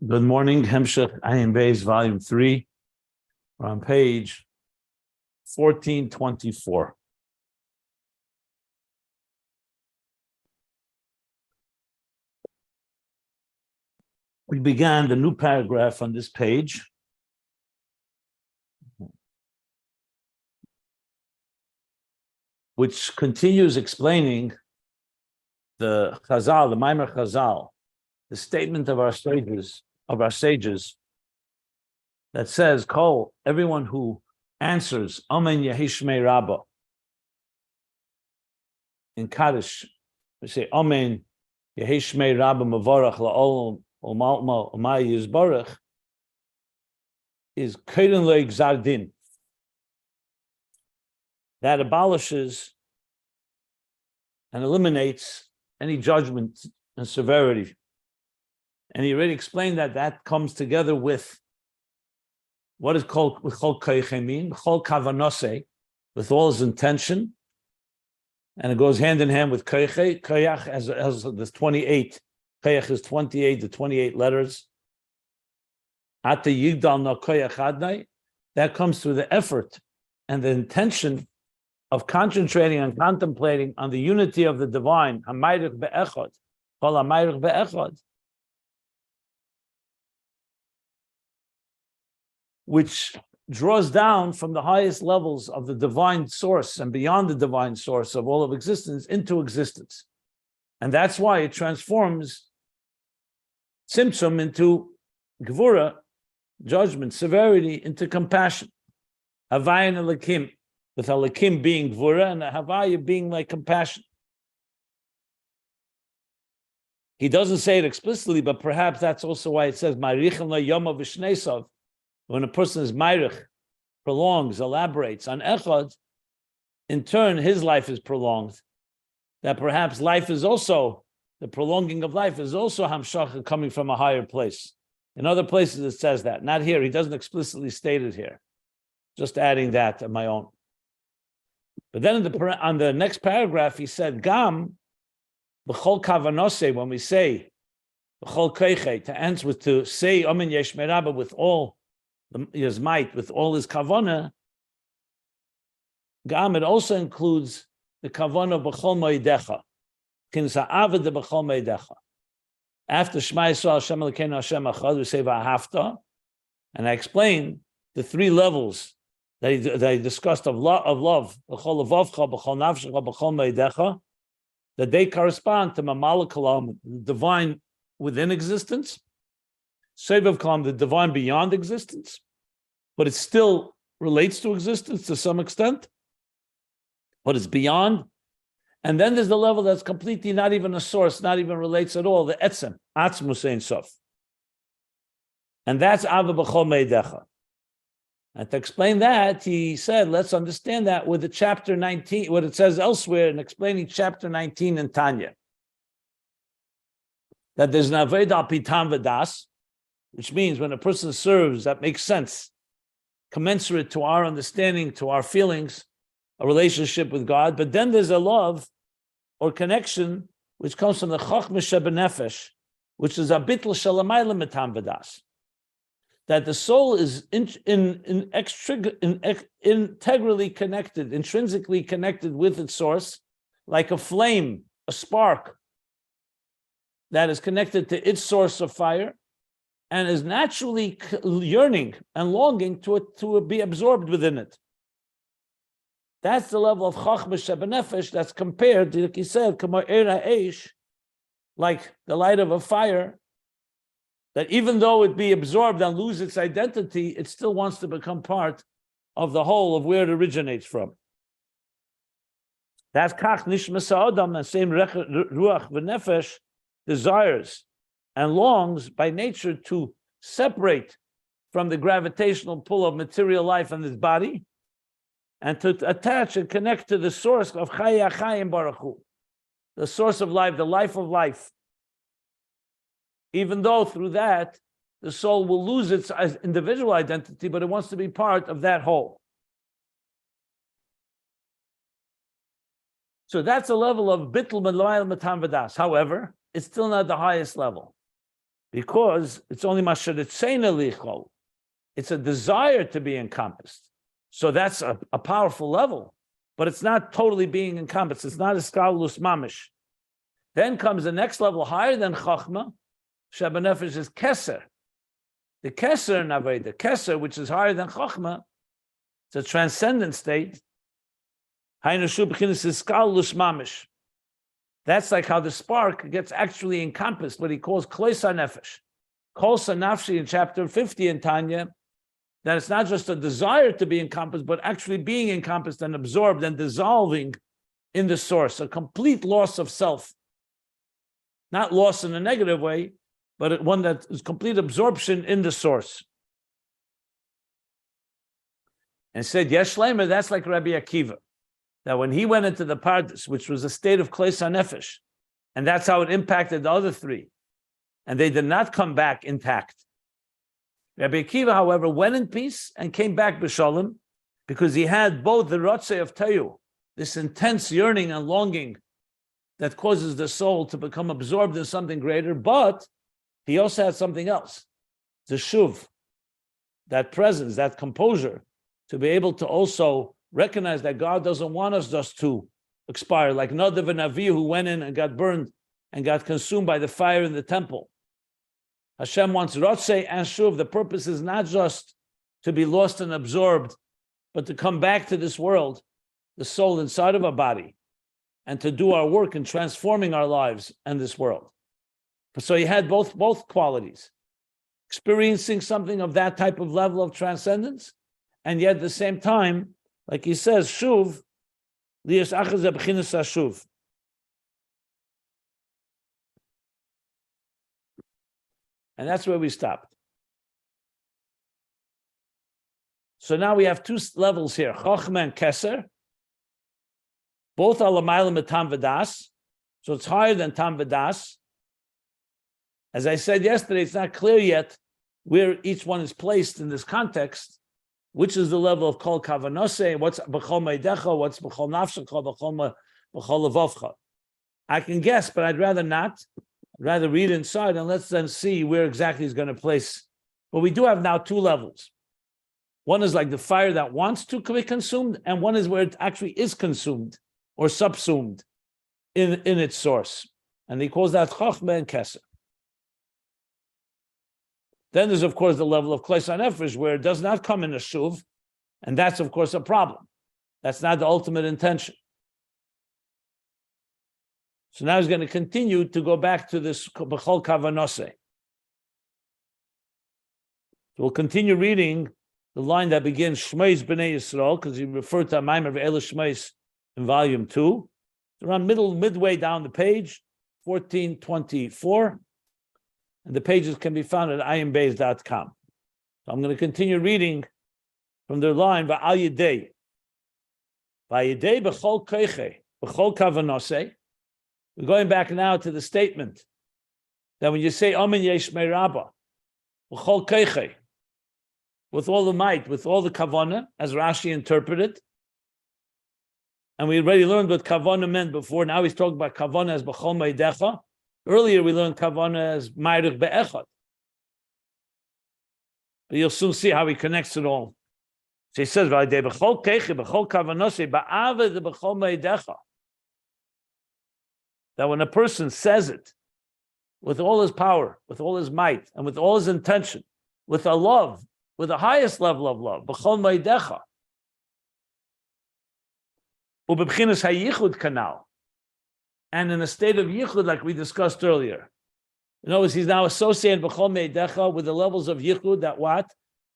Good morning, Hemshech Ayin Beis, Volume 3. We're on page 1424. We began the new paragraph on this page, which continues explaining the Chazal, the Maimer Chazal, the statement of our sages, that says, Kol, everyone who answers Amen Yehishmei Rabba in Kaddish, we say Amen Yehishmei Rabba Mavarach La'olam U'Malma U'May Yizbarach, is Keren Lo Gzar Din. That abolishes and eliminates any judgment and severity. And he already explained that that comes together with what is called Kavonoso, with all his intention, and it goes hand in hand with Koach as there's 28. Koach is 28, the 28 letters. Ata Yigdal no Koach Adnai, that comes through the effort and the intention of concentrating and contemplating on the unity of the divine, Hamayrik be'echad, Kol Hamayrik be'echad, which draws down from the highest levels of the divine source and beyond the divine source of all of existence into existence. And that's why it transforms Tzimtzum into Gevurah, judgment, severity, into compassion. Havayin Elikim, with Elikim being Gevurah and Havaya being like compassion. He doesn't say it explicitly, but perhaps that's also why it says, Ma'arichen lo yoma v'shnesav. When a person is Ma'arich, prolongs, elaborates on Echad, in turn, his life is prolonged. That perhaps life is also, the prolonging of life is also Hamshach coming from a higher place. In other places it says that. Not here. He doesn't explicitly state it here. Just adding that on my own. But then on the next paragraph, he said, Gam, b'chol Kavonoso, when we say, b'chol Koach, to say, Amen Yeshmei Rabba, with all his might, with all his kavanah, Gam, it also includes the kavanah b'chol Meodecho, kinsa Ahava de b'chol Meodecho. After Shema Yisrael Hashem Elokeinu Hashem Echad, we say v'ahavta, and I explained the three levels that he discussed of love, b'chol levavcha, b'chol nafshecha, b'chol Meodecho, that they correspond to Mamala Kalam, the divine within existence, Sevav Kalam, the divine beyond existence, but it still relates to existence to some extent, but it's beyond. And then there's the level that's completely not even a source, not even relates at all, the Etzem, Atzmus Ein Sof. And that's Ahava b'chol Meodecho. And to explain that, he said, let's understand that with the chapter 19, what it says elsewhere in explaining chapter 19 in Tanya. That there's an Aved al Pitam V'das, which means when a person serves, that makes sense, commensurate to our understanding, to our feelings, a relationship with God. But then there's a love or connection which comes from the Chochmah Shebenefesh, which is a bitl shalamayla mitam v'das, that the soul is integrally connected, intrinsically connected with its source, like a flame, a spark that is connected to its source of fire, and is naturally yearning and longing to be absorbed within it. That's the level of Chochmah Shebenefesh that's compared to, like he said, like the light of a fire, that even though it be absorbed and lose its identity, it still wants to become part of the whole of where it originates from. That's Kach Nishmas Ha'adam, the same Ruach V'Nefesh desires and longs by nature to separate from the gravitational pull of material life and its body, and to attach and connect to the source of Chaya Chayim Baruch Hu, the source of life, the life of life. Even though through that, the soul will lose its individual identity, but it wants to be part of that whole. So that's a level of bittul meloyal matam v'das. However, it's still not the highest level. because it's only masharitzeina lichol. It's a desire to be encompassed. So that's a powerful level, but it's not totally being encompassed. It's not a skalus mamish. Then comes the next level higher than chachma. Shabanefesh is keser. The keser navei, the keser, which is higher than chachma, it's a transcendent state. Hainu b'chinas is skalus mamish. That's like how the spark gets actually encompassed, what he calls kloisa nefesh. Kolsa nafshi in chapter 50 in Tanya, that it's not just a desire to be encompassed, but actually being encompassed and absorbed and dissolving in the source, a complete loss of self. Not loss in a negative way, but one that is complete absorption in the source. And said, Yesh Shleimer, that's like Rabbi Akiva. That when he went into the Pardes, which was a state of Klei Nefesh, and that's how it impacted the other three, and they did not come back intact. Rabbi Akiva, however, went in peace and came back b'shalom, because he had both the Ratzeh of Tayu, this intense yearning and longing that causes the soul to become absorbed in something greater, but he also had something else, the shuv, that presence, that composure, to be able to also recognize that God doesn't want us just to expire, like Nadav and Avi, who went in and got burned and got consumed by the fire in the temple. Hashem wants Ratzeh and Shuv. The purpose is not just to be lost and absorbed, but to come back to this world, the soul inside of a body, and to do our work in transforming our lives and this world. So he had both qualities, experiencing something of that type of level of transcendence, and yet at the same time, like he says, Shuv, lias achaz b'chinas hashuv. And that's where we stopped. So now we have two levels here, Chochmah and Keser. Both are l'mayla metam v'das, so it's higher than tam v'das. As I said yesterday, it's not clear yet where each one is placed in this context, which is the level of kol Kavonoso, what's b'chol Meodecho, what's b'chol nafshecha, b'chol levavcha. I can guess, but I'd rather not. I'd rather read inside and let's then see where exactly he's going to place. But we do have now two levels. One is like the fire that wants to be consumed, and one is where it actually is consumed or subsumed in its source. And he calls that Chochmah and Keser. Then there's, of course, the level of Klei Nefesh, where it does not come in a shuv, and that's, of course, a problem. That's not the ultimate intention. So now he's going to continue to go back to this B'chol Kavonoso. We'll continue reading the line that begins Shmeis B'nei Yisrael, because he referred to a Maimer of Eile Shmeis in volume 2. It's around midway down the page, 1424. And the pages can be found at ayinbeis.com. So I'm going to continue reading from the line, Va'al Yidei. Va'al Yidei b'chol Kocho, b'chol Kavonoso. We're going back now to the statement that when you say Amen Yesh Mei Rabba, b'chol Kocho, with all the might, with all the Kavanah, as Rashi interpreted, and we already learned what Kavanah meant before. Now he's talking about Kavanah as b'chol Meodecho. Earlier we learned Kavanah as Ma'arich Be'echad. But you'll soon see how he connects it all. So he says, b'chol Kocho, b'chol Kavonoso, ba'ava de b'chol Meodecho. That when a person says it with all his power, with all his might, and with all his intention, with a love, with the highest level of love, b'chol Meodecho, u'b'bchinas hayichud kanal, and in a state of yichud, like we discussed earlier. In other words, he's now associated b'chol Meodecho with the levels of yichud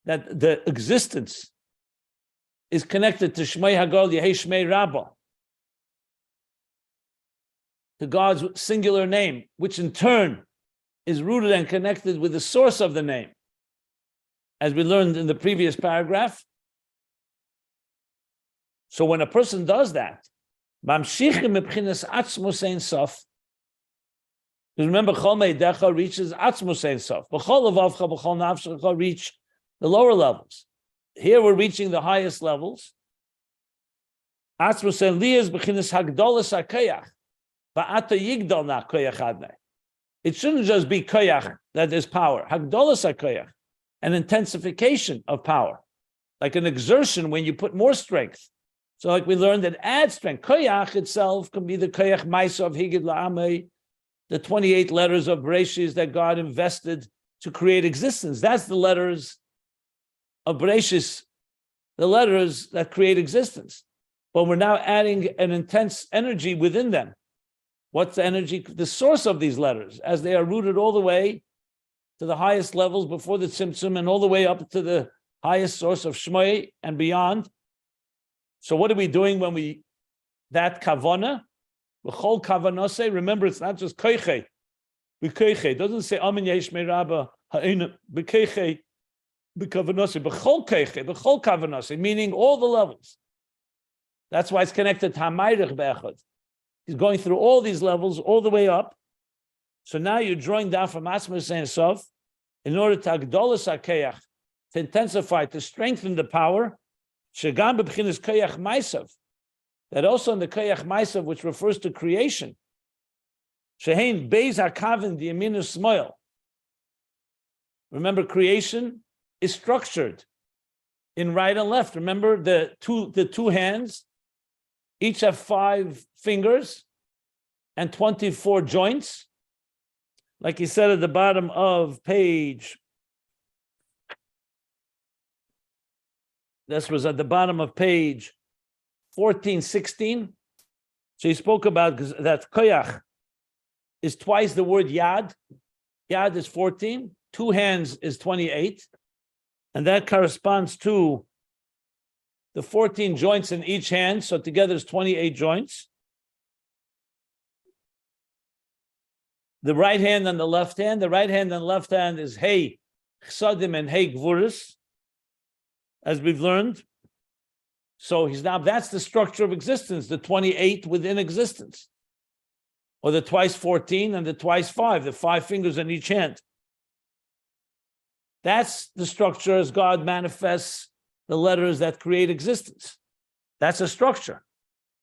that the existence is connected to Shmei Hagol Yehei Shmei Rabba, to God's singular name, which in turn is rooted and connected with the source of the name, as we learned in the previous paragraph. So when a person does that, mamshichim mebchinas Atzmus ein sof. Because remember, Chol Meodecho reaches Atzmus ein sof. B'chol levavcha, b'chol nafshecha reach the lower levels. Here we're reaching the highest levels. Atzmus ein liyas b'chinas hagdolas hakoach, ba'ata yigdal na koach adnei. It shouldn't just be koach, that is power. Hagdolas koach, an intensification of power, like an exertion when you put more strength. So like we learned that adds strength. Koach itself can be the koach maisa of higid la'amei, the 28 letters of Bereshis that God invested to create existence. That's the letters of Bereshis, the letters that create existence. But we're now adding an intense energy within them. What's the energy? The source of these letters, as they are rooted all the way to the highest levels before the Tzimtzum and all the way up to the highest source of Shmoi and beyond. So what are we doing when that kavana, B'chol Kavonoso, remember it's not just Kocho, B'Kocho, it doesn't say Amin Yeshmei Rabba, Ha'ina, B'Kocho, B'Kavonoso, B'chol Kocho, B'chol Kavonoso, meaning all the levels. That's why it's connected to HaMayrich Be'echad. He's going through all these levels, all the way up. So now you're drawing down from Atzmus and Sof in order to Agdolas HaKeach, to intensify, to strengthen the power, Shegam B'B'chinas Koach Maisav, that also in the Koach Maisav, which refers to creation, Shehein Beis HaKavin D'Yamin U'Smoil. Remember, creation is structured in right and left. Remember the two hands, each have 5 fingers and 24 joints. Like he said at the bottom of page, this was at the bottom of page 14, 16. So he spoke about that koach is twice the word yad. Yad is 14. 2 hands is 28. And that corresponds to the 14 joints in each hand. So together is 28 joints. The right hand and the left hand. The right hand and left hand is hey chsadim and hey gevurah, as we've learned. So that's the structure of existence, the 28 within existence. Or the twice 14 and the twice 5, the 5 fingers in each hand. That's the structure as God manifests the letters that create existence. That's a structure.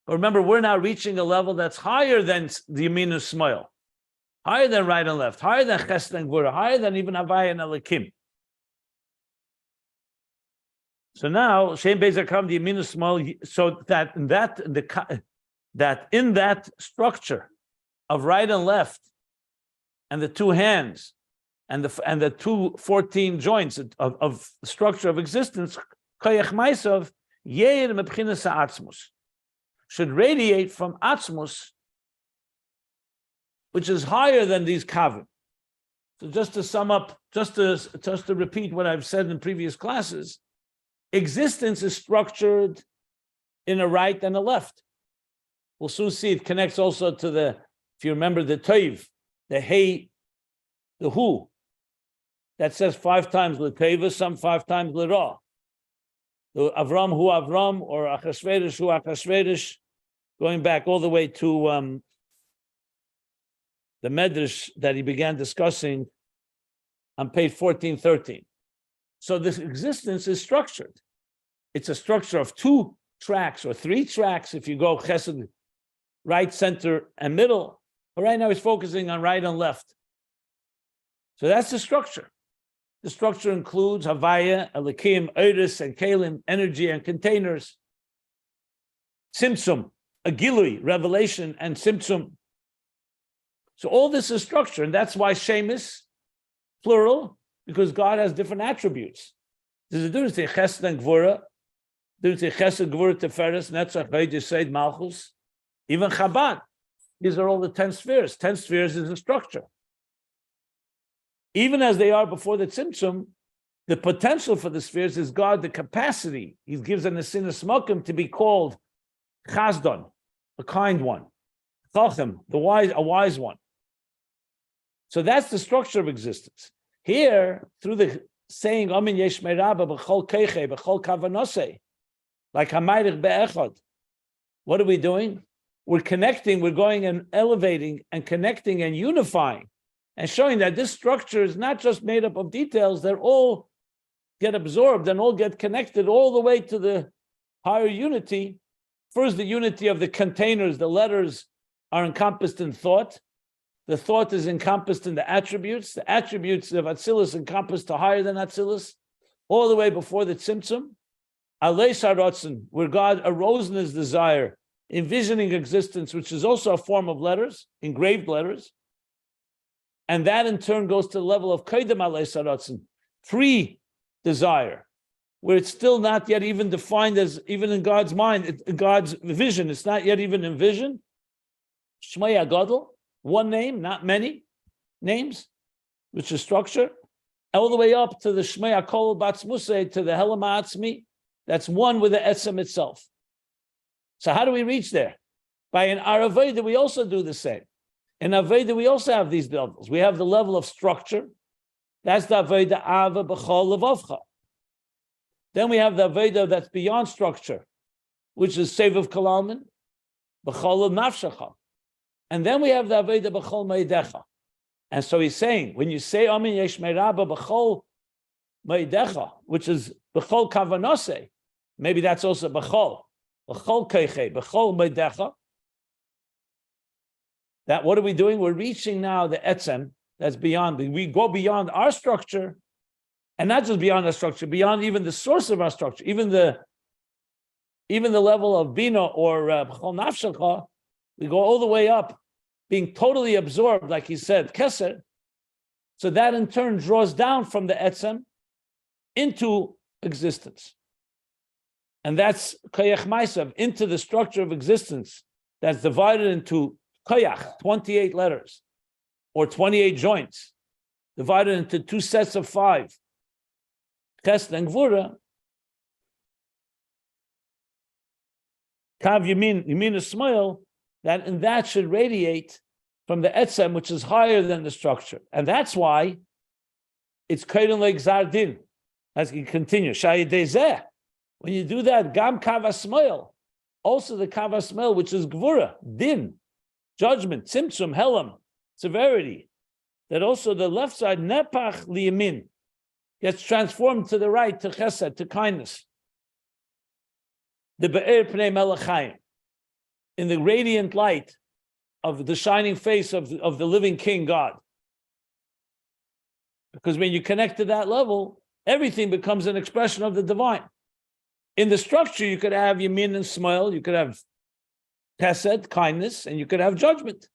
But remember, we're now reaching a level that's higher than the Yamin U'Smoil, higher than right and left, higher than Chesed and Gevurah, higher than even Havaya and Elikim. So now, Shem Beis HaKavim the Yamin U'Smoil, so that in that structure of right and left, and the 2 hands, and the 2 14 joints of structure of existence, Koach Maisav, Yeir Mebchinas Atzmus, should radiate from Atzmus, which is higher than these kavim. So just to sum up, just to repeat what I've said in previous classes, existence is structured in a right and a left. We'll soon see it connects also to if you remember the toiv, the hey, the who, that says 5 times l'teva, some 5 times l'ra. The Avram hu Avram, or Achashverosh hu Achashverosh, going back all the way to the Medrash that he began discussing on page 14, 13. So this existence is structured. It's a structure of 2 tracks or 3 tracks if you go Chesed, right, center, and middle. But right now he's focusing on right and left. So that's the structure. The structure includes Havaya, Elikim, Eiris, and Kalim, energy and containers. Tzimtzum, a Gilui, revelation, and Tzimtzum. So all this is structure, and that's why Shemis, plural, because God has different attributes. There's a difference between Chesed and Gevurah, there's a Chesed, Gevurah, Teferes, Netzach, Vayid, Yesod, Malchus, even Chabad. These are all the 10 spheres. 10 spheres is a structure. Even as they are before the Tzimtzum, the potential for the spheres is God, the capacity. He gives an Asinas Mokim to be called Chazdon, a kind one. Chacham, a wise one. So that's the structure of existence. Here, through the saying, Amin Yeshmei Rabba, B'chol Kocho, B'chol Kavonoso, like HaMayrich Be'echad, what are we doing? We're connecting, we're going and elevating and connecting and unifying and showing that this structure is not just made up of details, that all get absorbed and all get connected all the way to the higher unity. First, the unity of the containers, the letters are encompassed in thought. the thought is encompassed in the attributes of Atzilus encompassed to higher than Atzilus, all the way before the Tzimtzum, Alei Sarotzen, where God arose in his desire, envisioning existence, which is also a form of letters, engraved letters. And that in turn goes to the level of Kaidem Alei Sarotzen, pre-desire, where it's still not yet even defined as, even in God's mind, in God's vision, it's not yet even envisioned. Shmei HaGadol, one name, not many names, which is structure, all the way up to the Shmei HaKol Batzmusei, to the HaAztmi, that's one with the Etzem itself. So how do we reach there? By an Araveda, we also do the same. In Aveda, we also have these levels. We have the level of structure. That's the Aveda Ahava B'chol Levavcha. Then we have the Aveda that's beyond structure, which is Sevav Kalalman, B'chol Nafshacha. And then we have the Aveda B'chol Meodecho. And so he's saying, when you say Amin Yesh Meiraba B'chol Meodecho, which is B'chol Kavonoso, maybe that's also B'chol Koche, B'chol Meodecho. That what are we doing? We're reaching now the etzem that's beyond. We go beyond our structure, and not just beyond our structure, beyond even the source of our structure, even the level of bina or b'chol nafshecha. We go all the way up, being totally absorbed, like he said, Keser. So that in turn draws down from the etzem into existence, and that's koach ma'asav, into the structure of existence that's divided into Koach, 28 letters, or 28 joints, divided into two sets of 5. Chesed and Gevurah. Kav Yamin Ismail, that should radiate from the etzem, which is higher than the structure. And that's why it's Kaidon like Zardin. As he continues, Shayidezeh. When you do that, Gam Kav Ismail, also the Kav Ismail, which is Gevurah, Din. Judgment, tzimtzum, helam, severity, that also the left side, nepach liyamin, gets transformed to the right, to chesed, to kindness. The be'er pnei melech, in the radiant light of the shining face of the living King God. Because when you connect to that level, everything becomes an expression of the divine. In the structure, you could have yamin and smile, you could have Chesed, kindness, and you could have judgment.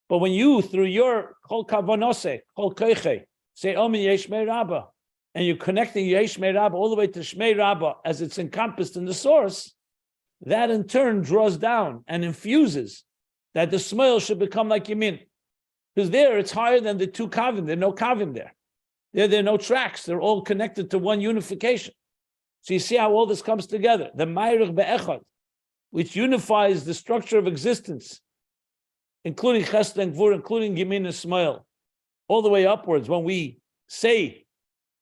But when you, through your Kol Kavonoso, Kol Koche, say Omin Yesh Meiraba, and you're connecting Yesh Meiraba all the way to Shmei Rabba as it's encompassed in the source, that in turn draws down and infuses that the smile should become like Yamin. Because there it's higher than the two Kavim. There are no Kavim there. There are no tracks. They're all connected to one unification. So you see how all this comes together. The Ma'irich Be'echad, which unifies the structure of existence, including Chesed and Gevurah, including Yamin and Smile, all the way upwards. When we say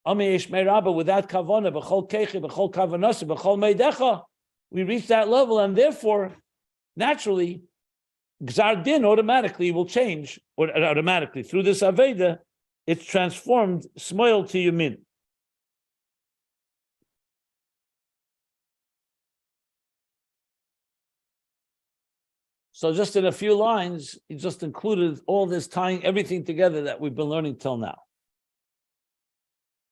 Ami Yesh Meiraba without Kavana, B'chol Keche, B'chol Kavonoso, B'chol Meodecho, we reach that level, and therefore, naturally, Gzar Din automatically will change, or automatically, through this Aveda, it's transformed Smile to Yamin. So just in a few lines, he just included all this, tying everything together that we've been learning till now.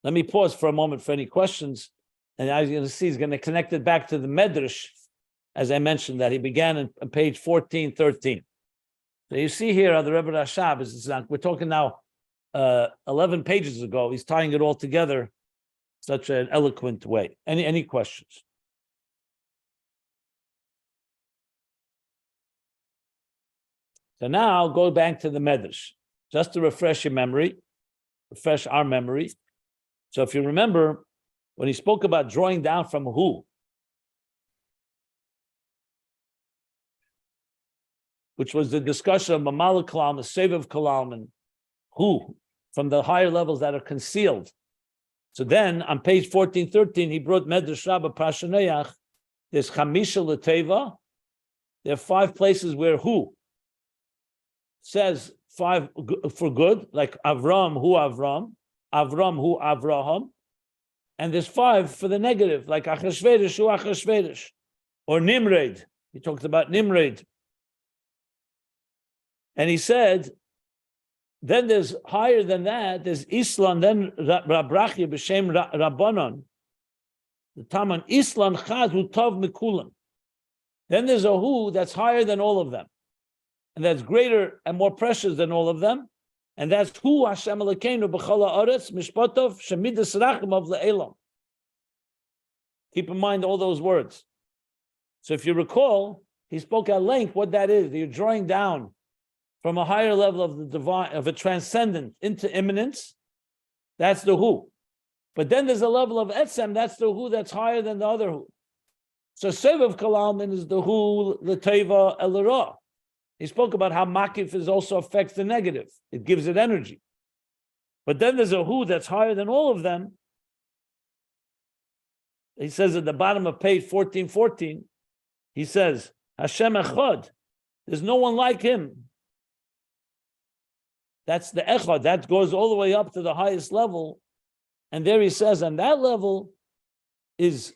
Let me pause for a moment for any questions. And as you're going to see, he's going to connect it back to the Medrash, as I mentioned, that he began on page 1413. So you see here, the Rebbe Rashab, we're talking now 11 pages ago. He's tying it all together in such an eloquent way. Any questions? So now go back to the Medrash, just to refresh your memory, refresh our memory. So if you remember, when he spoke about drawing down from who, which was the discussion of Mamala Kalam, the Sevav Kalam, who, from the higher levels that are concealed. So then, on page 1413, he brought Medrash Rabbah Pashaneach, there's Chamisha L'Teva, there are 5 places where who says 5 for good, like Avram, who Avram, Avram, who Avraham, and there's 5 for the negative, like Achashverosh, who Achashverosh, or Nimrod. He talked about Nimrod. And he said Then there's higher than that. There's Islan. Then Rabrachi b'shem Rabbanon. The Taman Islan Chad Hu Tov Mikulam. Then there's a Hu that's higher than all of them, and that's greater and more precious than all of them, and that's Hu Hashem Elokeinu b'Chala Aretz Mishpatov Shemidas Rachamim of Le'elam. Keep in mind all those words. So if you recall, he spoke at length what that is. You're drawing down from a higher level of the divine, of a transcendent into immanence. That's the Hu. But then there's a level of Etzem, that's the Hu that's higher than the other Hu. So Sevav Kalalman is the Hu, the Teva, El Ra. He spoke about how Makif is also affects the negative. It gives it energy. But then there's a Hu that's higher than all of them. He says at the bottom of page 1414, he says, Hashem Echad, there's no one like him. That's the Echad, that goes all the way up to the highest level. And there he says, and that level is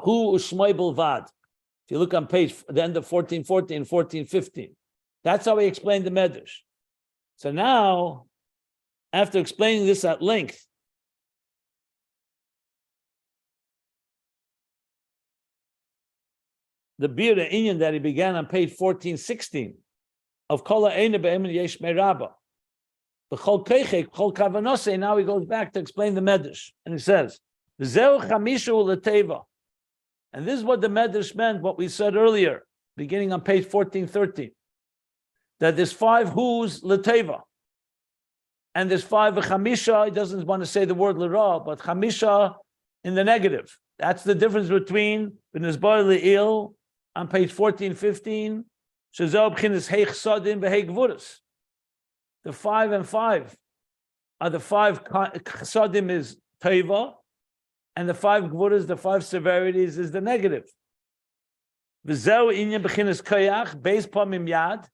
Hu Ushmai Bilvad. If you look on page, the end of 1414 and 1415. That's how he explained the Medrash. So now, after explaining this at length, the Bir Inyan that he began on page 1416 of Kol Ha'eina Be'emin Yesh Me'raba. The Chol Koach, Chol Kavonoso, now he goes back to explain the Medrash. And he says, V'zeu Chamisha U'Leteva. And this is what the Medrash meant, what we said earlier, beginning on page 1413. That there's 5 Hus Leteva. And there's 5 Chamisha, he doesn't want to say the word L'ra, but Chamisha in the negative. That's the difference between B'nizbar Le'il on page 1415, Shezeh B'chinas Heich Sadim V'Hei Gevurah. The 5 and 5 are the 5 Sadim is Teva, and the 5 Gevurahs, the 5 severities is the negative. V'zeu Inyan B'chinas Koach, Beis Pamim Yad,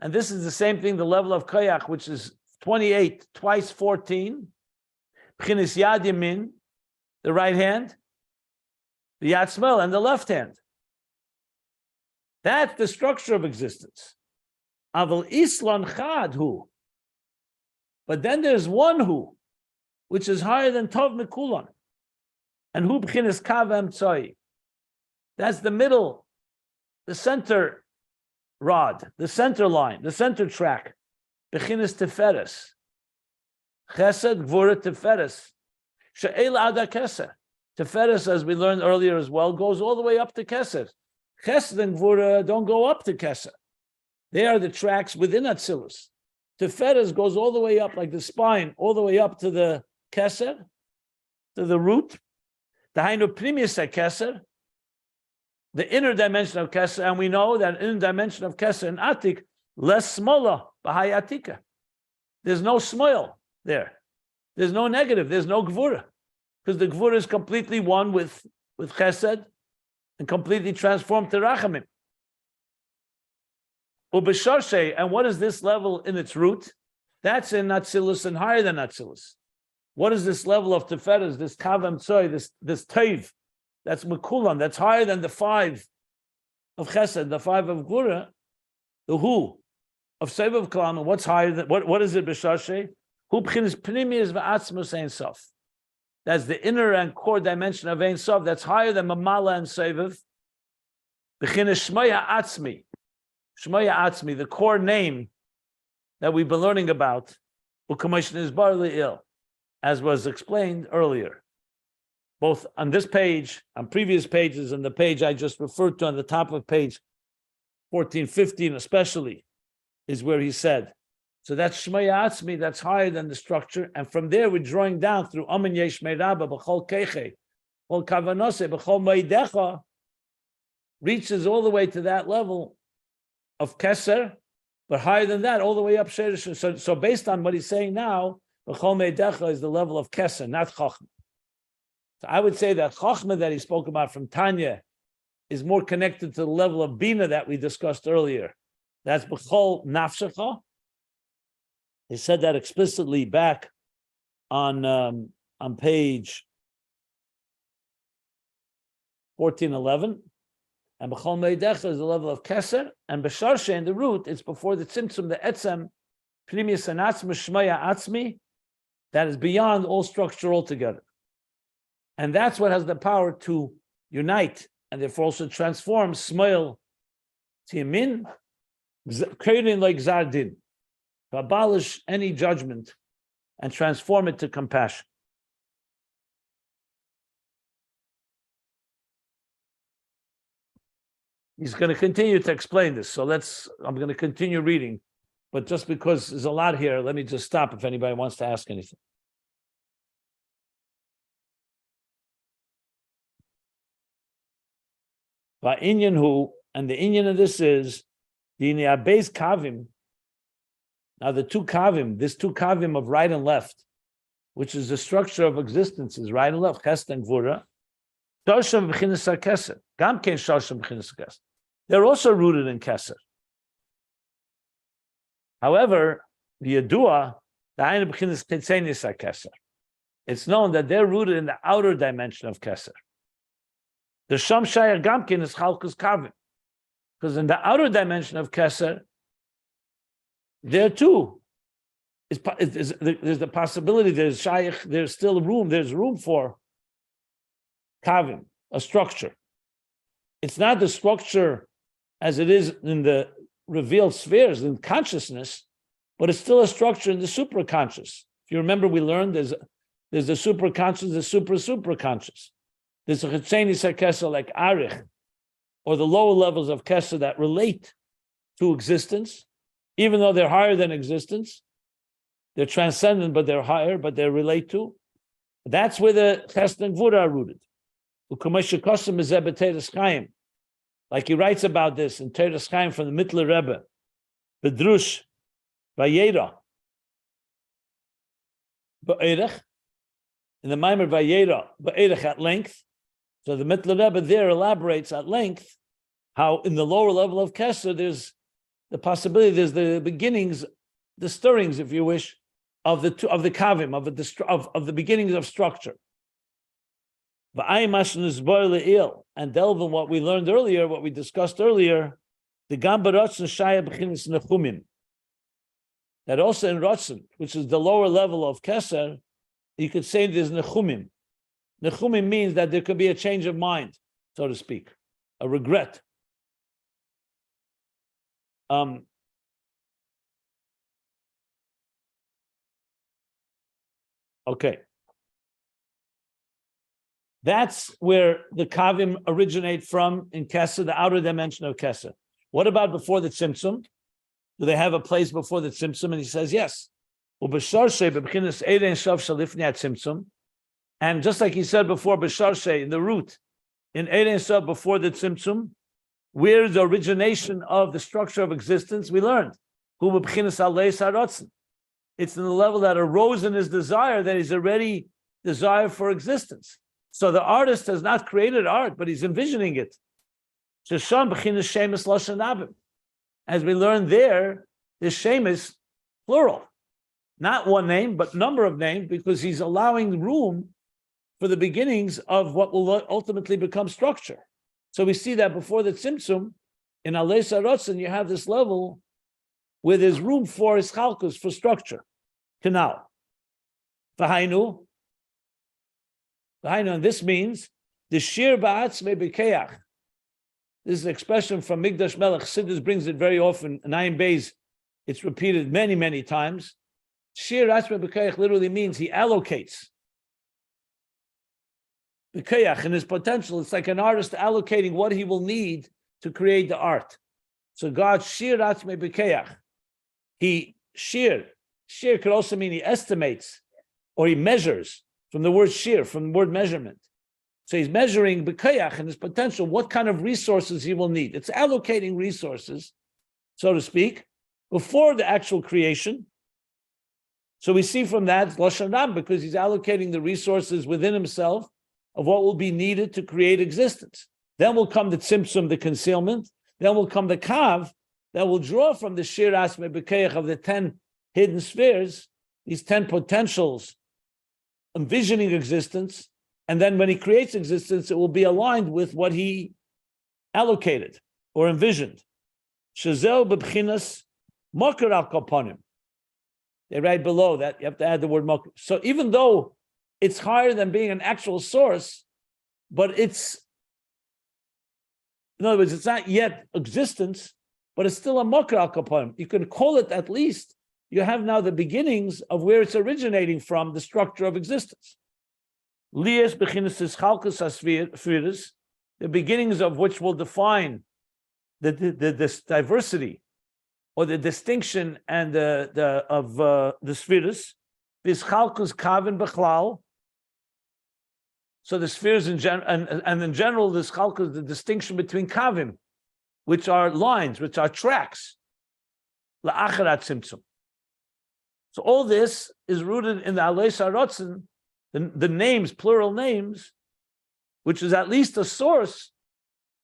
and this is the same thing, the level of Koach, which is 28 twice 14, B'chinas Yad Yamin, the right hand, the Yad Shmel, and the left hand. That's the structure of existence. Aval Islan Chad Hu. But then there's one Hu, which is higher than Tov Mikulan. And Hu B'chinas Kavem Tzoi. That's the middle, the center rod, the center line, the center track. B'chinas Teferes. Chesed, Gevurah, Teferes. She'el Ada Keser. Teferes, as we learned earlier as well, goes all the way up to Keser. Chesed and Gevurah don't go up to Keser. They are the tracks within Atzilus. Teferes goes all the way up, like the spine, all the way up to the Keser, to the root. The Hainu Primius Keser, the inner dimension of Keser, and we know that inner dimension of Keser and Atik, less smola, Bahai Atika. There's no smoil there. There's no negative. There's no Gevurah. Because the Gevurah is completely one with Chesed and completely transformed to Rachamim. Ubesharshe, and what is this level in its root? That's in Atzilus and higher than Atzilus. What is this level of Teferes, this Kavem Tzoy, this Teiv, that's Mekulam, that's higher than the 5 of Chesed, the 5 of Gevurah, the Hu of Sevav Kalam, and what's higher than, what is it, Besharshe? Hu B'chinas Pnimius V'Atzmus Ein Sof. That's the inner and core dimension of Ein Sof, that's higher than Mamala and Sevav. B'chinas Shmei HaAztmi. Shmei HaAztmi, the core name that we've been learning about, U'Kamishn Izbar as was explained earlier. Both on this page, on previous pages, and the page I just referred to on the top of page 1415 especially, is where he said. So that's Shmei HaAztmi, that's higher than the structure, and from there we're drawing down through Amin Yesh Meiraba, B'chol Keche, B'chol Kavonoso, B'chol Meodecho, reaches all the way to that level of Keser, but higher than that, all the way up Sheresh. So based on what he's saying now, B'chol Meodecho is the level of Keser, not Chochmah. So I would say that Chochmah that he spoke about from Tanya is more connected to the level of Bina that we discussed earlier. That's B'chol Nafshecha. He said that explicitly back on page 1411. And B'chol Meodecho is the level of Keser, and B'sharshe in the root, it's before the Tzimtzum, the Etzem, Pnimius and Atzmus, Shmaya HaAztmi, that is beyond all structure altogether. And that's what has the power to unite, and therefore also transform Smoil to Yamin, creating like Zardin, to abolish any judgment and transform it to compassion. He's going to continue to explain this. So I'm going to continue reading. But just because there's a lot here, let me just stop if anybody wants to ask anything. By Inyan who, and the Inyan of this is, the Ayin Beis Kavim. Now the two Kavim, this two Kavim of right and left, which is the structure of existences, right and left, Chesed and Gevurah, Shosham b'chinas Keser, Gam kein Shosham b'chinas Keser. They're also rooted in Keser. However, the Yadua, the Ayin b'chinas Tetzenis Keser. It's known that they're rooted in the outer dimension of Keser. The Sham Shayar Gamkin is Chalkus Kavim. Because in the outer dimension of Keser, there too, there's the possibility, there's Shayach, there's still room, there's room for Kavim, a structure. It's not the structure as it is in the revealed spheres, in consciousness, but it's still a structure in the superconscious. If you remember, we learned there's the superconscious, the superconscious. There's a Chetzenis HaKeser like Arich, or the lower levels of Keser that relate to existence, even though they're higher than existence. They're transcendent, but they're higher, but they relate to. That's where the Chesed and Gevurah are rooted. Like he writes about this in Teres Chaim from the Mittler Rebbe, Bedrush, Vayera, Ba'erech, in the Maimer Vayera, Ba'erech at length. So the Mittler Rebbe there elaborates at length how in the lower level of Keser there's the possibility, there's the beginnings, the stirrings, if you wish, of the kavim, of the beginnings of structure. And delve in what we learned earlier, what we discussed earlier, the gambarotz and shaya b'chinas nechumim. That also in Ratzon, which is the lower level of Keser, you could say there's nechumim. Nechumim means that there could be a change of mind, so to speak, a regret. Okay. That's where the Kavim originate from in Keser, the outer dimension of Keser. What about before the Tzimtzum? Do they have a place before the Tzimtzum? And he says, yes. And just like he said before, B'sharshe, in the root, in Erein Sof, before the Tzimtzum, where is the origination of the structure of existence? We learned. It's in the level that arose in his desire, that he's already desired for existence. So the artist has not created art, but he's envisioning it. As we learned there, the Shem is plural. Not one name, but number of names, because he's allowing room for the beginnings of what will ultimately become structure. So we see that before the Tzimtzum, in Alei Sarotzen, you have this level where there's room for ischalkus, for structure. Canal. V'hainu, and this means the shir ba'atzmei b'keach. This is an expression from Migdash Melech. Chassidus brings it very often. In Ayin Beis, it's repeated many, many times. Shir ba'atzmei b'keach literally means he allocates. B'keach, in his potential, it's like an artist allocating what he will need to create the art. So God shir ba'atzmei b'keach. He shir could also mean he estimates or he measures, from the word shir, from the word measurement. So he's measuring b'kayach and his potential, what kind of resources he will need. It's allocating resources, so to speak, before the actual creation. So we see from that, Lashon Ram, because he's allocating the resources within himself of what will be needed to create existence. Then will come the tzimtzum, the concealment. Then will come the kav, that will draw from the shir asme b'kayach of the 10 hidden spheres, these 10 potentials, envisioning existence, and then when he creates existence, it will be aligned with what he allocated or envisioned. Shazel b'bchinas moker al kaponim. They write below that you have to add the word moker. So even though it's higher than being an actual source, but it's, in other words, it's not yet existence, but it's still a moker al kaponim. You can call it at least. You have now the beginnings of where it's originating from, the structure of existence. Lias b'chinas chalkus asfiras, the beginnings of which will define this diversity or the distinction and the spheres. This chalkus kavin b'chlal. So the spheres in general, and in general, this chalkus, the distinction between kavim, which are lines, which are tracks. La'acharat tzimtzum. So all this is rooted in the Aleis HaRotzen, the names, plural names, which is at least a source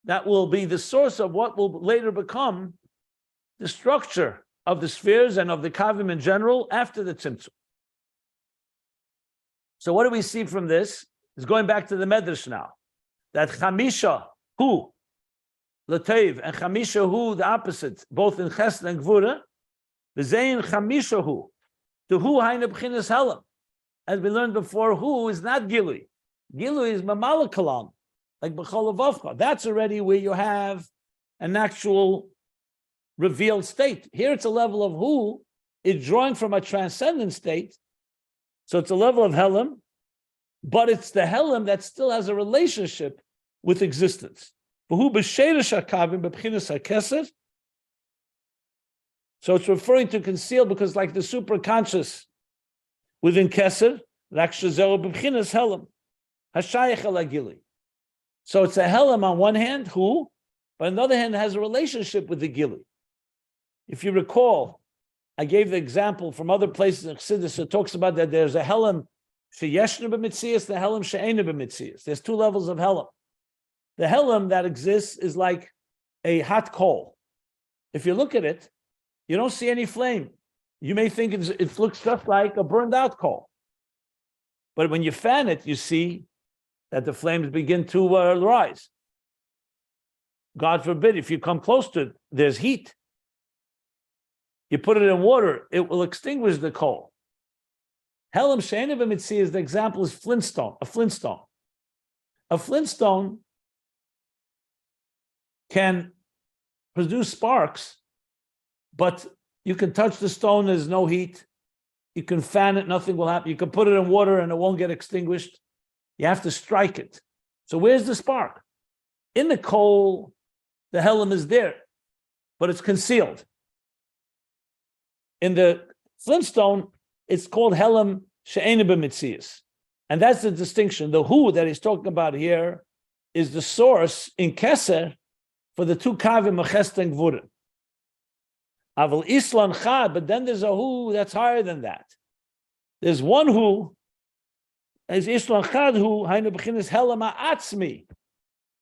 that will be the source of what will later become the structure of the spheres and of the kavim in general after the tzimtzum. So what do we see from this? It's going back to the Medrash now, that chamisha, hu, latev, and chamisha, hu, the opposite, both in Chesed and Gevurah, the zayin chamisha, hu, the hu haina b'chinas helam. As we learned before, hu is not gilui. Gilui is mamala kalam, like b'chol avavcha. That's already where you have an actual revealed state. Here it's a level of hu, it's drawing from a transcendent state. So it's a level of helam, but it's the helam that still has a relationship with existence. V'hu b'sheiresh hakavim b'chinas hakeser. So it's referring to concealed because, like the superconscious within Keser, so it's a helam on one hand, who, but on the other hand has a relationship with the gili. If you recall, I gave the example from other places in Chesed, it talks about that there's a helam sheyeshna b'mitzias, the helam she'ena b'mitzias. There's two levels of helam. The helam that exists is like a hot coal. If you look at it, you don't see any flame. You may think it looks just like a burned out coal. But when you fan it, you see that the flames begin to rise. God forbid, if you come close to it, there's heat. You put it in water, it will extinguish the coal. Helam she'ena b'mitzias, the example is flintstone, a flintstone. A flintstone can produce sparks, but you can touch the stone, there's no heat. You can fan it, nothing will happen. You can put it in water and it won't get extinguished. You have to strike it. So where's the spark? In the coal, the helam is there, but it's concealed. In the flintstone, it's called helam she'ena b'mitzias. And that's the distinction. The hu that he's talking about here is the source in Keser for the two kavim of Chesed and Gevurah. Aval islan chad, but then there's a hu that's higher than that. There's one hu, as islan chad hu, hainu b'chinas helam HaAztmi.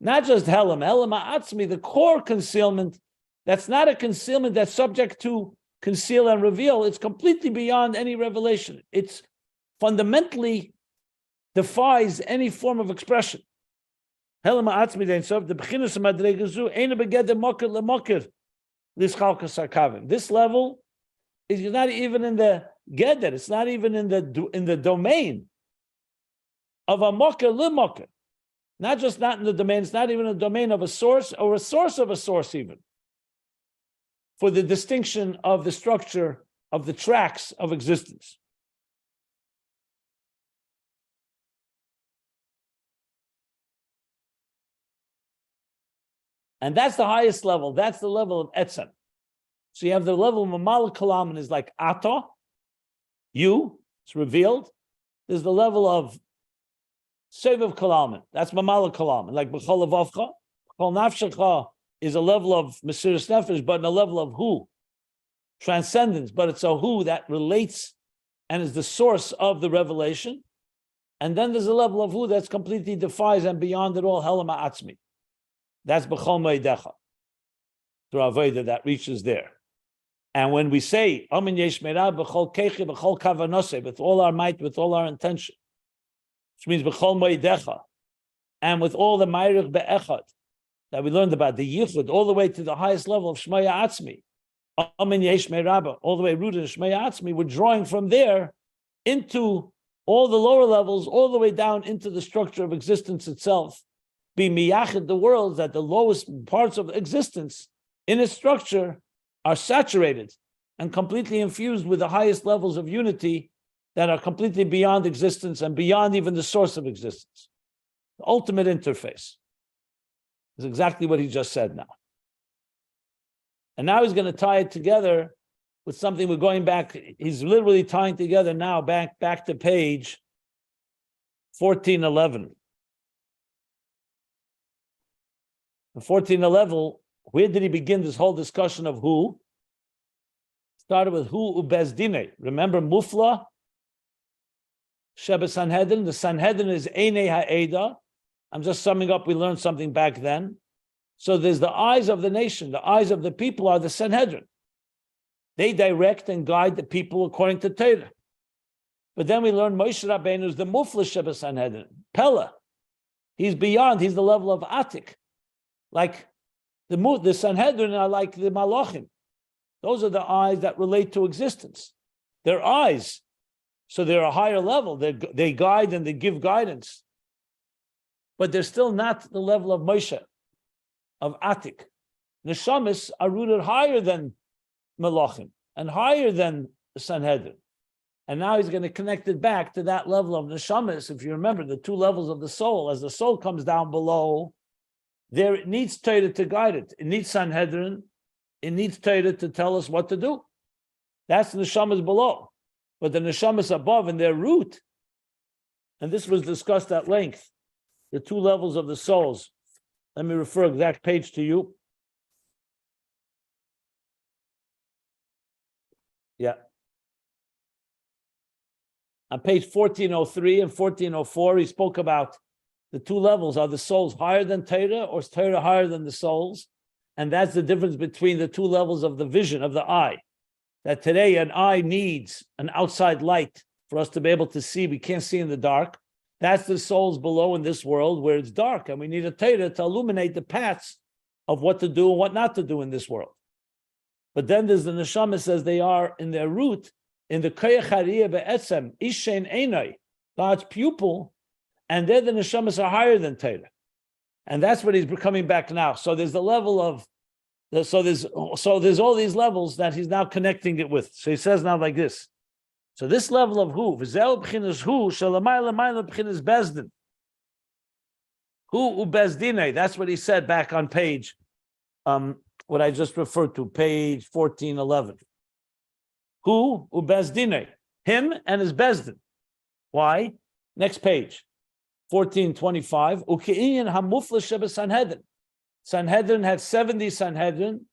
Not just helam HaAztmi, the core concealment, that's not a concealment that's subject to conceal and reveal. It's completely beyond any revelation. It's fundamentally defies any form of expression. Helam HaAztmi dein sof, the b'chinas madregazu, eina begeder moker lemokir. This level is not even in the geder. It's not even in the domain of a mocker limocker. Not just not in the domain. It's not even a domain of a source or a source of a source even. For the distinction of the structure of the tracks of existence. And that's the highest level. That's the level of etzem. So you have the level of mamal kalam, and is like ata, you, it's revealed. There's the level of seviv kalam, that's mamal kalam, like b'chol avavcha. B'chol nafshecha is a level of mesiras nefesh, but in a level of hu, transcendence, but it's a hu that relates and is the source of the revelation. And then there's a level of hu that's completely defies and beyond it all, helam HaAztmi. That's b'chol Meodecho, through Avodah that reaches there. And when we say Amin yesh meirav b'chol Kecho b'chol Kavonoso, with all our might, with all our intention, which means b'chol Meodecho, and with all the ma'irich be'echad, that we learned about, the yichud, all the way to the highest level of Shema HaAztmi, Amin Yesh Me'Rabba, all the way rooted in Shema HaAztmi, we're drawing from there into all the lower levels, all the way down into the structure of existence itself. Be miyachid the worlds, that the lowest parts of existence in its structure are saturated and completely infused with the highest levels of unity that are completely beyond existence and beyond even the source of existence. The ultimate interface is exactly what he just said now. And now he's going to tie it together with something. We're going back. He's literally tying together now back to page 1411. In 1411, where did he begin this whole discussion of who? Started with who ubezdine. Remember Mufla? Sheba Sanhedrin. The Sanhedrin is Einei Ha'eda. I'm just summing up. We learned something back then. So there's the eyes of the nation. The eyes of the people are the Sanhedrin. They direct and guide the people according to Torah. But then we learned Moshe Rabbeinu is the Mufla Sheba Sanhedrin. Pella. He's beyond. He's the level of Atik. Like the Sanhedrin are like the Malachim. Those are the eyes that relate to existence. They're eyes. So they're a higher level. They guide and they give guidance. But they're still not the level of Moshe, of Atik. Neshamis are rooted higher than Malachim and higher than the Sanhedrin. And now he's going to connect it back to that level of Neshamis. If you remember the two levels of the soul, as the soul comes down below, there it needs Torah to guide it. It needs Sanhedrin. It needs Torah to tell us what to do. That's the Neshamas below. But the Neshamas above in their root, and this was discussed at length, the two levels of the souls. Let me refer exact page to you. Yeah. On page 1403 and 1404, he spoke about the two levels. Are the souls higher than Torah, or is Torah higher than the souls? And that's the difference between the two levels of the vision, of the eye. That today an eye needs an outside light for us to be able to see. We can't see in the dark. That's the souls below in this world where it's dark, and we need a Torah to illuminate the paths of what to do and what not to do in this world. But then there's the neshama says they are in their root, in the Koach hariyah be'etzem, ishen einai, God's pupil, and they're the neshamas are higher than Torah. And that's what he's coming back now. So there's the level of, so there's all these levels that he's now connecting it with. So he says now like this. So this level of who, v'zeu b'chinas who, shalamay l'mayla b'chinas bezdin. Who ubezdine, that's what he said back on page, what I just referred to, page 1411. Who ubezdine, him and his bezdin. Why? Next page, 1425. Uke'inyan hamufla sheba Sanhedrin. Sanhedrin had 70 Sanhedrin,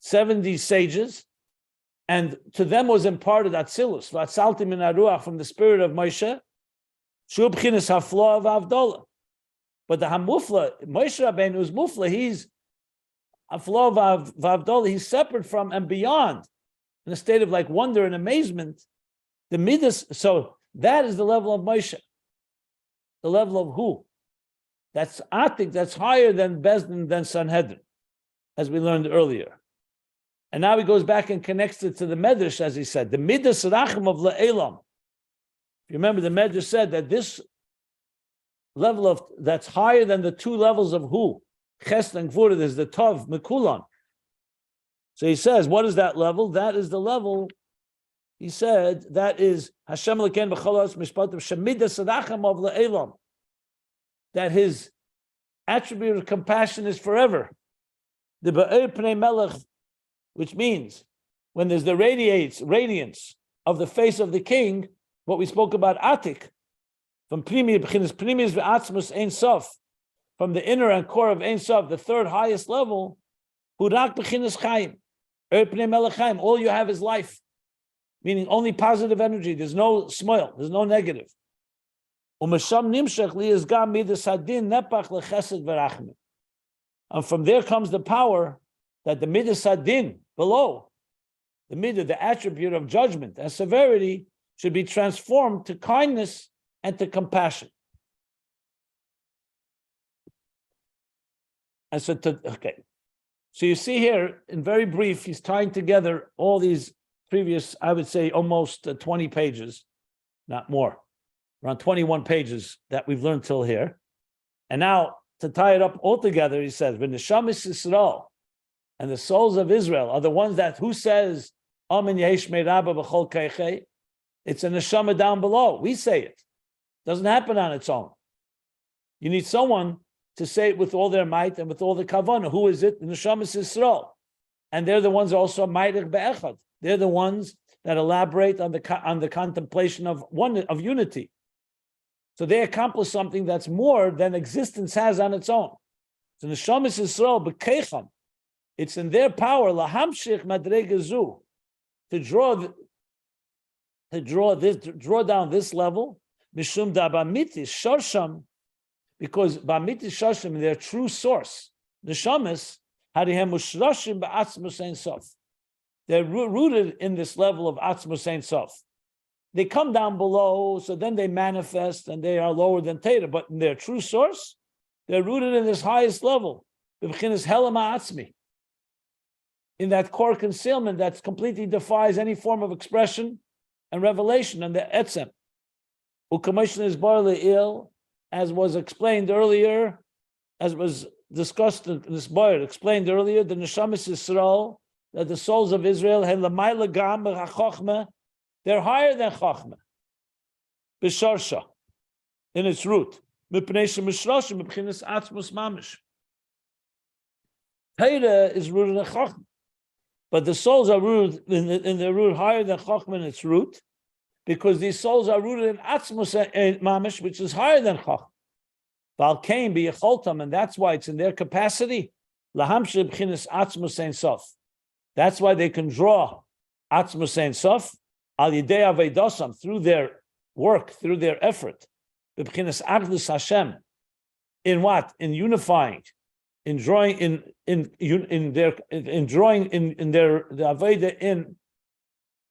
70 sages, and to them was imparted Atzilus, v'atzalti min haruach, from the spirit of Moshe, shu b'chinas hafla v'avdola. But the hamufla, Moshe Rabbeinu is mufla, he's hafla v'avdola, he's separate from and beyond, in a state of like wonder and amazement. The midas, so that is the level of Moshe, the level of who? That's Atik, that's higher than Bezdin, than Sanhedrin, as we learned earlier. And now he goes back and connects it to the Medrash, as he said, the midas racham of La'elam. If you remember, the Medrash said that this level of, that's higher than the two levels of who? Chesed and Gevurah, is the Tov, Mekulan. So he says, what is that level? That is the level, he said, that is Hashem Leken B'cholos Mishpatim Shemidas Racham of La'elam. That his attribute of compassion is forever. The Ba'er Pnei Melech, which means when there's the radiance of the face of the king, what we spoke about Atik, from Primis Atzmus Ein Sof, from the inner and core of Ein Sof, the third highest level, Hurak B'chinas Chaim, Pnei Melech Chaim, all you have is life, meaning only positive energy. There's no smile, there's no negative. And from there comes the power that the midas hadin below, the midah, the attribute of judgment and severity, should be transformed to kindness and to compassion. And so, okay. So you see here, in very brief, he's tying together all these previous, I would say, almost 20 pages, not more, around 21 pages that we've learned till here. And now, to tie it up all together, he says, "V'neshamis Yisrael," and the souls of Israel are the ones that, who says, Amen Yesh Meiraba B'chol Keichei? It's a neshama down below. We say it. Doesn't happen on its own. You need someone to say it with all their might and with all the kavanah. Who is it? The neshamas Yisrael. And they're the ones also ma'irich be'echad. They're the ones that elaborate on the contemplation of unity. So they accomplish something that's more than existence has on its own. So neshamas Yisrael b'keicham. It's in their power lahamshich madregazu to draw down this level. Mishum da bamitis sharsham, because bamitis sharsham, their true source, neshamas harihem mushrashim ba'atzmus ein sof. They're rooted in this level of atzmus ein sof. They come down below, so then they manifest, and they are lower than Teda. But in their true source, they're rooted in this highest level, b'chinas helam HaAztmi, in that core concealment that completely defies any form of expression and revelation, and the etzem. U'kamishn is bar le'il, as was explained earlier, as was discussed in this bar, explained earlier, the neshamas Yisrael, that the souls of Israel, they're higher than Chachma, b'sharsha, in its root. Atzmus mamish. Teda is rooted in Chachma, but the souls are rooted in the root higher than Chachma in its root, because these souls are rooted in Atzmus mamish, which is higher than Chachma. Valkein b'yecholtam, and that's why it's in their capacity. Lahamshir b'chinas Atzmus ein sof. That's why they can draw Atzmus ein sof al yidei aveidosam, through their work, through their effort. B'chinas achdus Hashem, in what? In unifying, in drawing in their aveda, in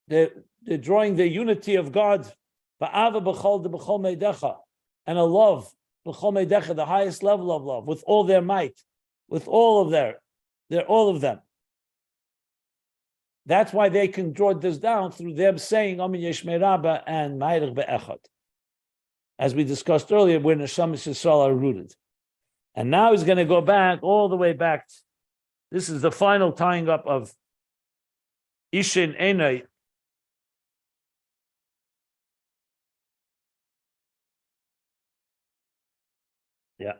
the drawing the unity of God. Ba'ava b'chol de b'chol Meodecho, and a love b'chol Meodecho, the highest level of love, with all their might, with all of all of them. That's why they can draw this down through them saying Amin Yesh Meiraba and Ma'irich Be'echad, as we discussed earlier, where neshamas Yisrael are rooted. And now he's going to go back all the way back. This is the final tying up of Ishin Enei. Yeah.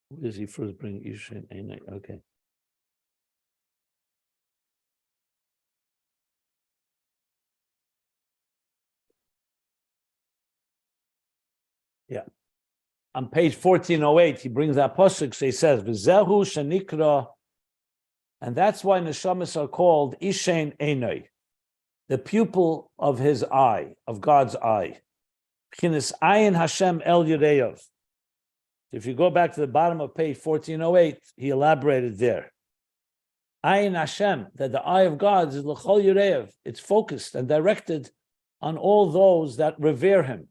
Where does he first bring Ishin Enei? Okay. Yeah. On page 1408, he brings that pasuk. So he says, "V'zehu shenikra," and that's why neshamas are called Ishin Enei, the pupil of his eye, of God's eye. B'chinas Ayin Hashem El Yireyav. If you go back to the bottom of page 1408, he elaborated there. Ayin Hashem, that the eye of God is l'chol Yireyav. It's focused and directed on all those that revere him.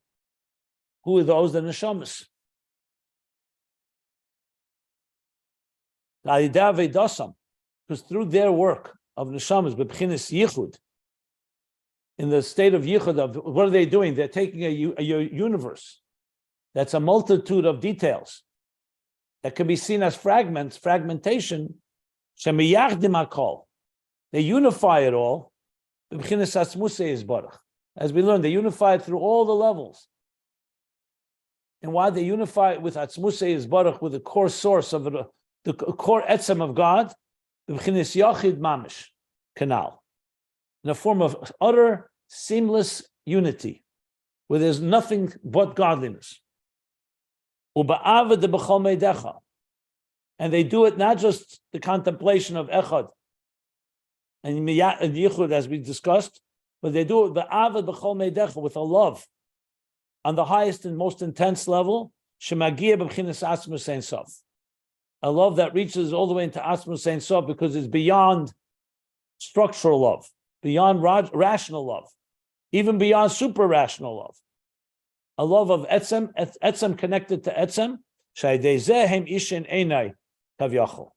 Who are those? The neshamas. Because through their work of neshamas, b'chinas yichud, in the state of yichud, of what are they doing? They're taking a universe that's a multitude of details that can be seen as fragmentation. Shemiyachdim hakol, they unify it all. B'chinas Atzmus is barach. As we learned, they unify it through all the levels. And why they unify it with Atzmus is barach, with the core source of the core etzem of God, b'chinas yachid mamish, canal, in a form of utter seamless unity, where there's nothing but godliness. Uba'ava de b'chol Meodecho, and they do it not just the contemplation of echad and yichud, as we discussed, but they do it ba'ava b'chol Meodecho, with a love on the highest and most intense level, shemagia b'chinas Atzmus ein sof, a love that reaches all the way into Atzmus ein sof, because it's beyond structural love, beyond rational love, even beyond super rational love. a love of etzem connected to etzem. Shaydei hem ishin einai kavyachol.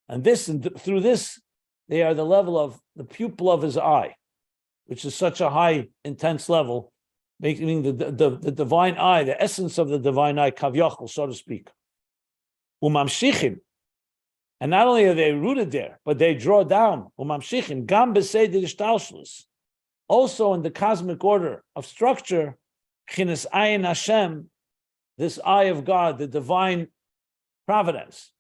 And this, and through this, they are the level of the pupil of his eye, which is such a high, intense level, making the divine eye, the essence of the divine eye, kavyachol, so to speak. Umamshichim. And not only are they rooted there, but they draw down. Umamshichim, gam b'seder ishtalshlus. Also in the cosmic order of structure, chinas ayin Hashem, this eye of God, the divine providence,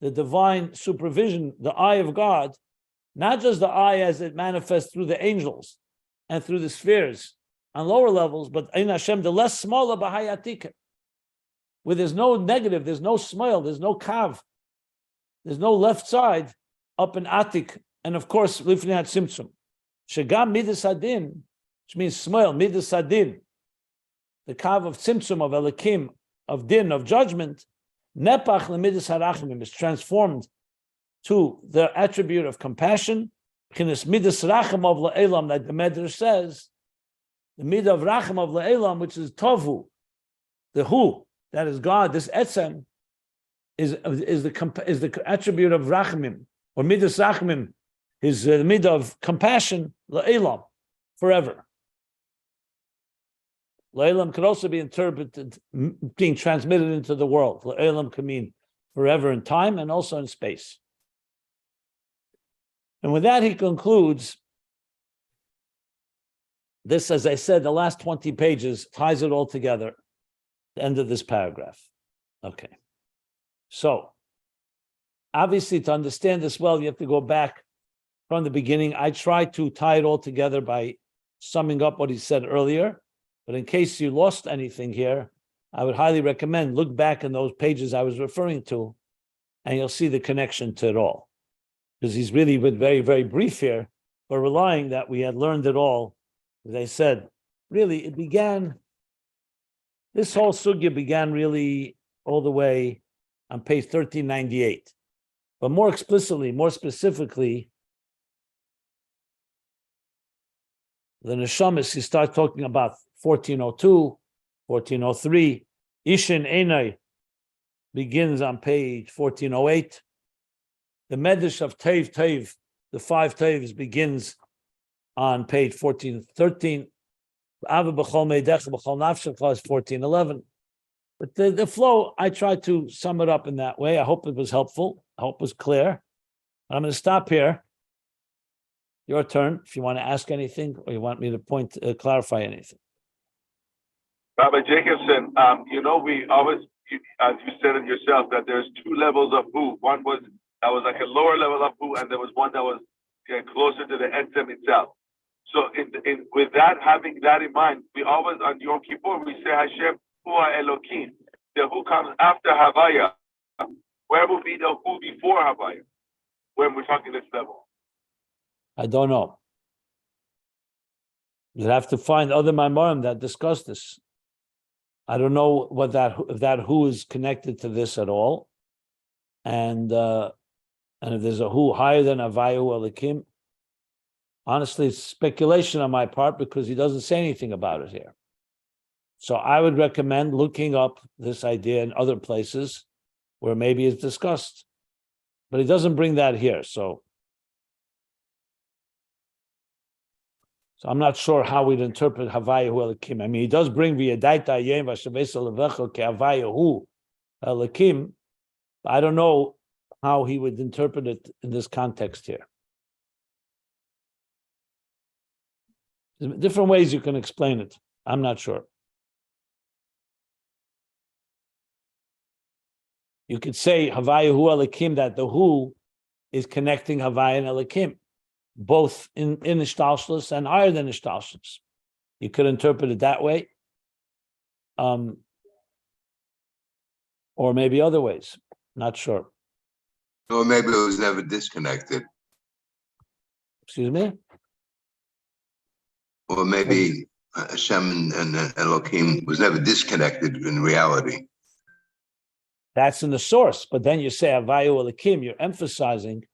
the divine supervision, the eye of God, not just the eye as it manifests through the angels and through the spheres on lower levels, but ayin Hashem, the less smaller b'hayatika, where there's no negative, there's no smile, there's no kav, there's no left side up in atik, and of course, lifnei tzimtzum. Shegam midas hadin, which means smile, midas hadin, the kav of tzimtzum, of elikim, of din, of judgment, nepach lemidas harachamim, is transformed to the attribute of compassion. Chinas midas racham of la'elam, that the Medrash says, the midah of racham of la'elam, which is tovu, the hu, that is God, this etzem, is the attribute of rachamim, or midas rachamim, is the midah of compassion, la'elam, forever. La'elam could also be interpreted, being transmitted into the world. La'elam can mean forever in time and also in space. And with that, he concludes this, as I said, the last 20 pages ties it all together, the end of this paragraph. Okay. So, obviously, to understand this well, you have to go back from the beginning. I tried to tie it all together by summing up what he said earlier, but in case you lost anything here, I would highly recommend look back in those pages I was referring to, and you'll see the connection to it all. Because he's really been very, very brief here, but relying that we had learned it all. As I said, really, this whole sugya began really all the way on page 1398. But more explicitly, more specifically, the neshamis, he starts talking about 1402, 1403. Ishin Einai begins on page 1408. The Medrash of Tev, the 5 Tevs, begins on page 1413. Ahava b'chol Meodecho b'chol nafshecha is 1411. But the flow, I tried to sum it up in that way. I hope it was helpful. I hope it was clear. I'm going to stop here. Your turn, if you want to ask anything or you want me to clarify anything. Rabbi Jacobson, we always, as you said it yourself, that there's 2 levels of who. One was that was like a lower level of who, and there was one that was closer to the etzem itself. So, with that, having that in mind, we always on Yom Kippur we say Hashem Hua Elokim. The who comes after Havaya. Where will be the who before Havaya? When we're talking this level. I don't know. You'd have to find other Maimorim that discuss this. I don't know what if that who is connected to this at all, and if there's a who higher than Havayu Elikim. Honestly, it's speculation on my part because he doesn't say anything about it here. So I would recommend looking up this idea in other places where maybe it's discussed, but he doesn't bring that here. So I'm not sure how we'd interpret Havayu Elikim. I mean, he does bring V'yadaita Ayin Beis Levecho Ke Havayu Elikim. I don't know how he would interpret it in this context here. There's different ways you can explain it. I'm not sure. You could say Havayu Elikim, that the who is connecting Havayu and Elikim, both in Ishtalshlus and higher than Ishtalshlus. You could interpret it that way. Or maybe other ways. Not sure. Or maybe it was never disconnected. Excuse me? Or maybe Hashem and Elohim was never disconnected in reality. That's in the source. But then you say Havayu Elikim, you're emphasizing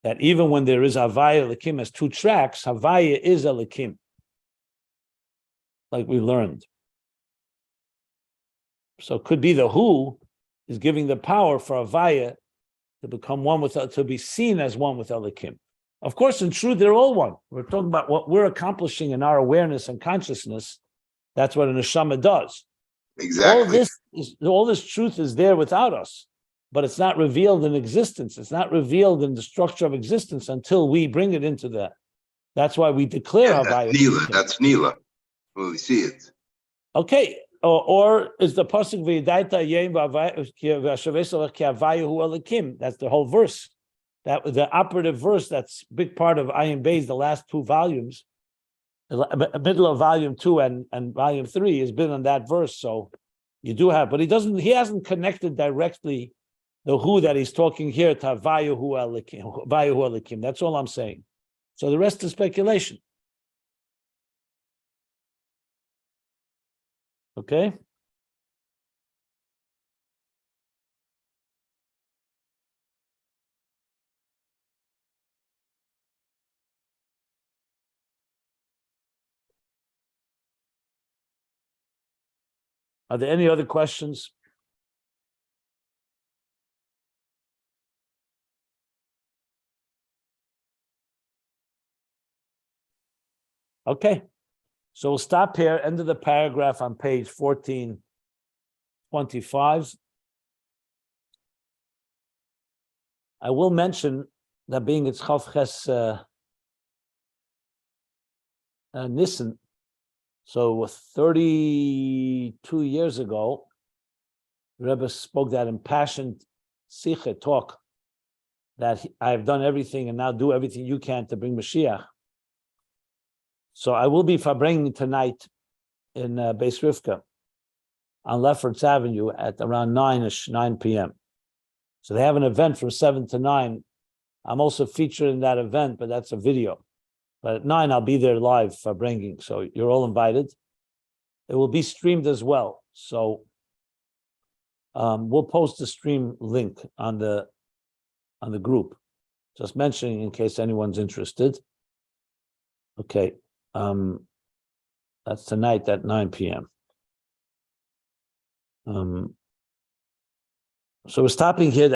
that even when there is Havayu Elikim as 2 tracks, Havayu is Elikim. like we learned. So it could be the who is giving the power for Havaya to become one with, to be seen as one with Elikim. Of course, in truth, they're all one. We're talking about what we're accomplishing in our awareness and consciousness. That's what a neshama does. Exactly. All this truth is there without us, but it's not revealed in existence. It's not revealed in the structure of existence until we bring it into that. That's why we declare Havaya. That's Nila. When we see it. Okay. Or is the pasuk v'yidaita yem v'ashavesel ki Havaya hu elikim? That's the whole verse. That the operative verse. That's a big part of Ayin Beis, the last two volumes. The middle of volume 2 and volume 3 has been on that verse. So you do have, but he hasn't connected directly the who that he's talking here to Havaya hu elikim. That's all I'm saying. So the rest is speculation. Okay. Are there any other questions? Okay. So we'll stop here, end of the paragraph on page 1425. I will mention that being it's Chav Ches Nissen, so 32 years ago, the Rebbe spoke that impassioned Sikha talk that I've done everything and now do everything you can to bring Mashiach. So I will be bringing tonight in Beis Rivka on Lefferts Avenue at around 9 p.m. So they have an event from 7 to 9. I'm also featured in that event, but that's a video. But at 9, I'll be there live for bringing. So you're all invited. It will be streamed as well. So we'll post the stream link on the group. Just mentioning in case anyone's interested. Okay. That's tonight at 9 p.m. So we're stopping here.